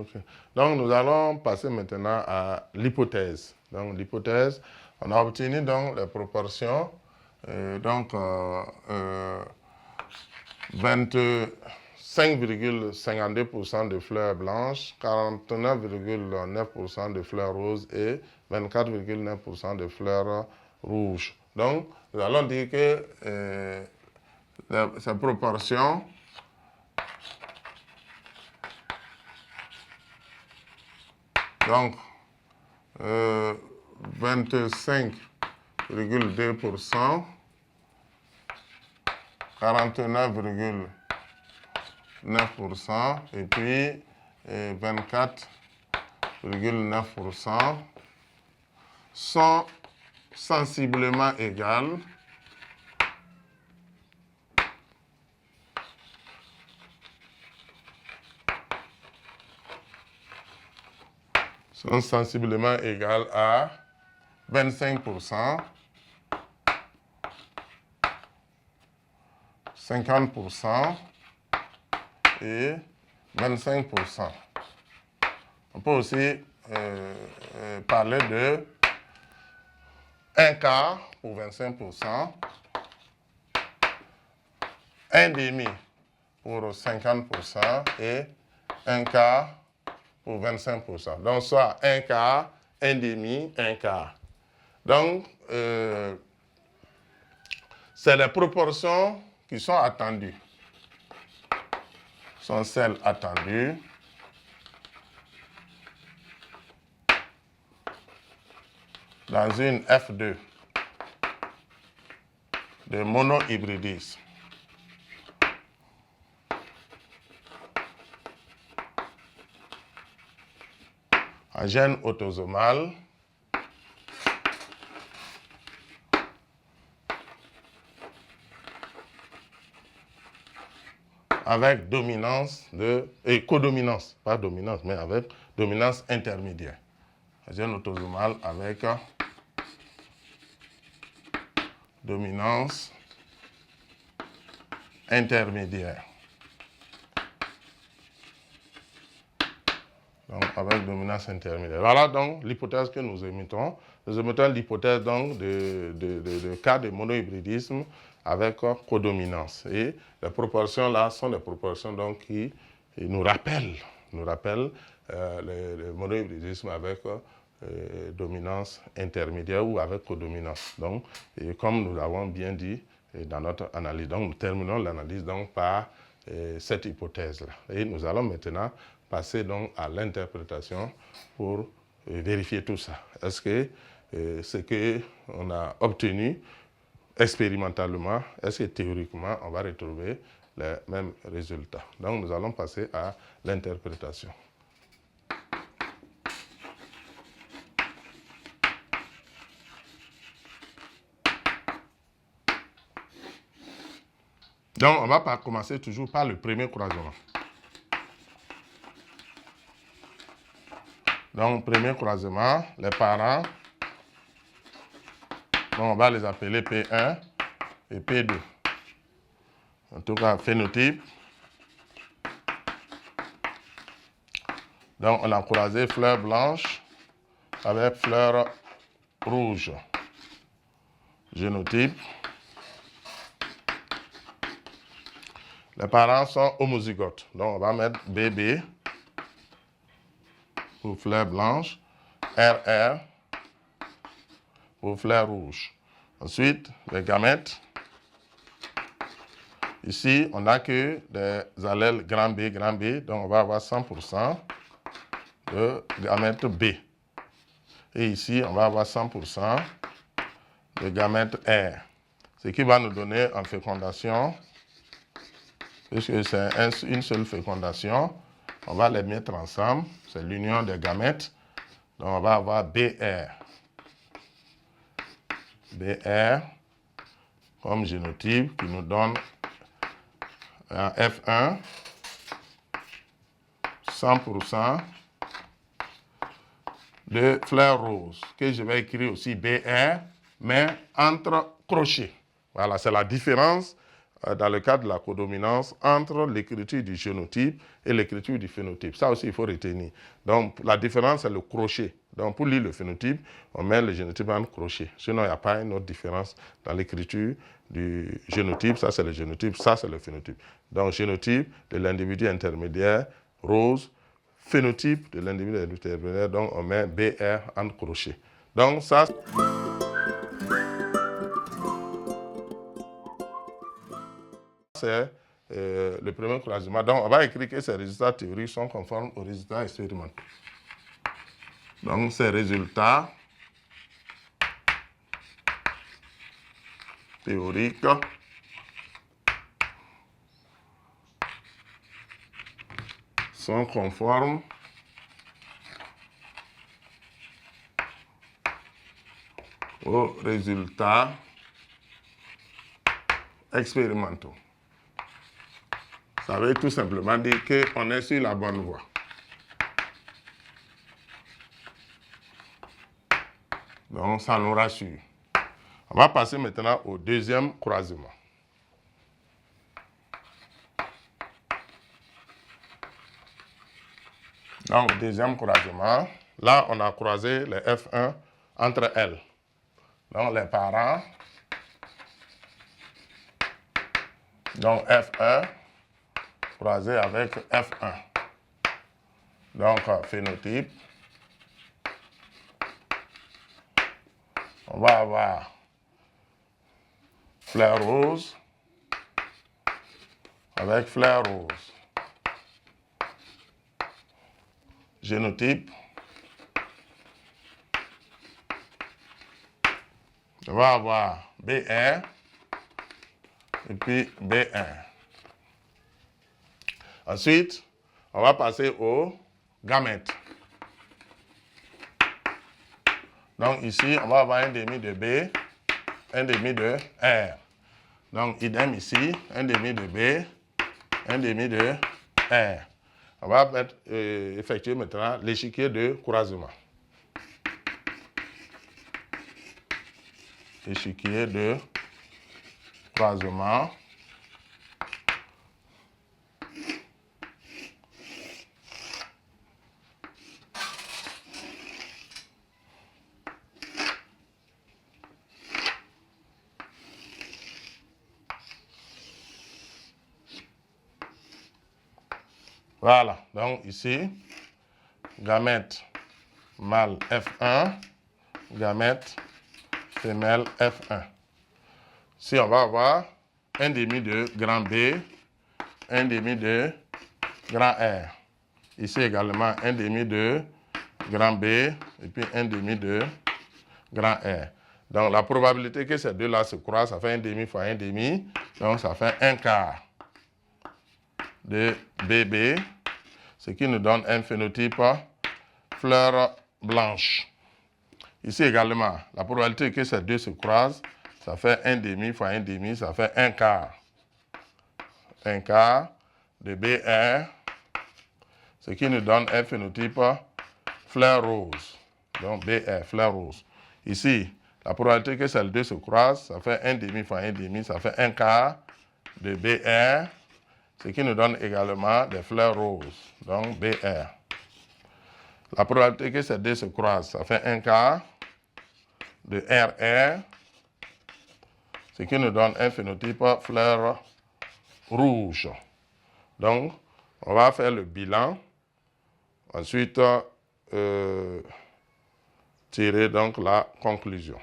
Okay. Donc, nous allons passer maintenant à l'hypothèse. Donc, l'hypothèse, on a obtenu donc les proportions. 25,52% de fleurs blanches, 49,9% de fleurs roses et 24,9% de fleurs rouges. Donc, nous allons dire que ces proportions donc 25,2%, 49,9% et puis 24,9% sont sensiblement égales à 25%, 50% et 25%. On peut aussi parler de un quart pour 25%, un demi pour 50% et un quart pour 25%. Donc, soit un quart, un demi, un quart. Donc, c'est les proportions qui sont attendues. Sont celles attendues dans une F2 de monohybridisme. En gène autosomal avec dominance et codominance, pas dominance, mais avec dominance intermédiaire. Un gène autosomal avec dominance intermédiaire. Donc, avec dominance intermédiaire. Voilà donc l'hypothèse que nous émettons. Nous émettons l'hypothèse donc de cas de monohybridisme avec codominance. Et les proportions là sont des proportions donc qui nous rappellent le monohybridisme avec dominance intermédiaire ou avec codominance. Donc, et comme nous l'avons bien dit dans notre analyse, donc nous terminons l'analyse donc par cette hypothèse-là. Et nous allons maintenant passer donc à l'interprétation pour vérifier tout ça. Est-ce que ce qu'on a obtenu expérimentalement, est-ce que théoriquement, on va retrouver les mêmes résultats? Donc, nous allons passer à l'interprétation. Donc, on va commencer toujours par le premier croisement. Donc, premier croisement, les parents, donc on va les appeler P1 et P2. En tout cas, phénotype. Donc, on a croisé fleurs blanches avec fleurs rouges. Génotype. Les parents sont homozygotes. Donc, on va mettre BB pour fleurs blanches, RR pour fleurs rouges. Ensuite, les gamètes. Ici, on n'a que des allèles grand B, donc on va avoir 100% de gamètes B. Et ici, on va avoir 100% de gamètes R. Ce qui va nous donner en fécondation, puisque c'est une seule fécondation, on va les mettre ensemble, c'est l'union des gamètes. Donc on va avoir BR. BR comme génotype qui nous donne un F1, 100% de fleurs roses, que je vais écrire aussi BR, mais entre crochets. Voilà, c'est la différence dans le cadre de la codominance entre l'écriture du génotype et l'écriture du phénotype. Ça aussi, il faut retenir. Donc, la différence, c'est le crochet. Donc, pour lire le phénotype, on met le génotype en crochet. Sinon, il n'y a pas une autre différence dans l'écriture du génotype. Ça, c'est le génotype. Ça, c'est le phénotype. Donc, génotype de l'individu intermédiaire, rose. Phénotype de l'individu intermédiaire, donc on met BR en crochet. Donc, ça... c'est le premier croisement. Donc, on va écrire que ces résultats théoriques sont conformes aux résultats expérimentaux. Donc, ces résultats théoriques sont conformes aux résultats expérimentaux. Ça veut tout simplement dire qu'on est sur la bonne voie. Donc, ça nous rassure. On va passer maintenant au deuxième croisement. Donc, deuxième croisement. Là, on a croisé les F1 entre elles. Donc, les parents. Donc, F1 croisé avec F1. Donc, phénotype. On va avoir fleur rose avec fleur rose. Génotype. On va avoir BR et puis B1. Ensuite, on va passer aux gamètes. Donc ici, on va avoir un demi de B, un demi de R. Donc idem ici, un demi de B, un demi de R. On va effectuer maintenant l'échiquier de croisement. Échiquier de croisement. Voilà, donc ici, gamète mâle F1, gamète femelle F1. Si on va avoir un demi de grand B, un demi de grand R. Ici également un demi de grand B et puis un demi de grand R. Donc la probabilité que ces deux-là se croisent, ça fait un demi fois un demi, donc ça fait un quart de BB, ce qui nous donne un phénotype fleur blanche. Ici également, la probabilité que ces deux se croisent, ça fait un demi fois un demi, ça fait un quart. Un quart de BR, ce qui nous donne un phénotype fleur rose. Donc BR, fleur rose. Ici, la probabilité que ces deux se croisent, ça fait un demi fois un demi, ça fait un quart de BR, ce qui nous donne également des fleurs roses. Donc BR. La probabilité que ces deux se croisent, ça fait un quart de RR, ce qui nous donne un phénotype fleur rouge. Donc, on va faire le bilan. Ensuite, tirer donc la conclusion.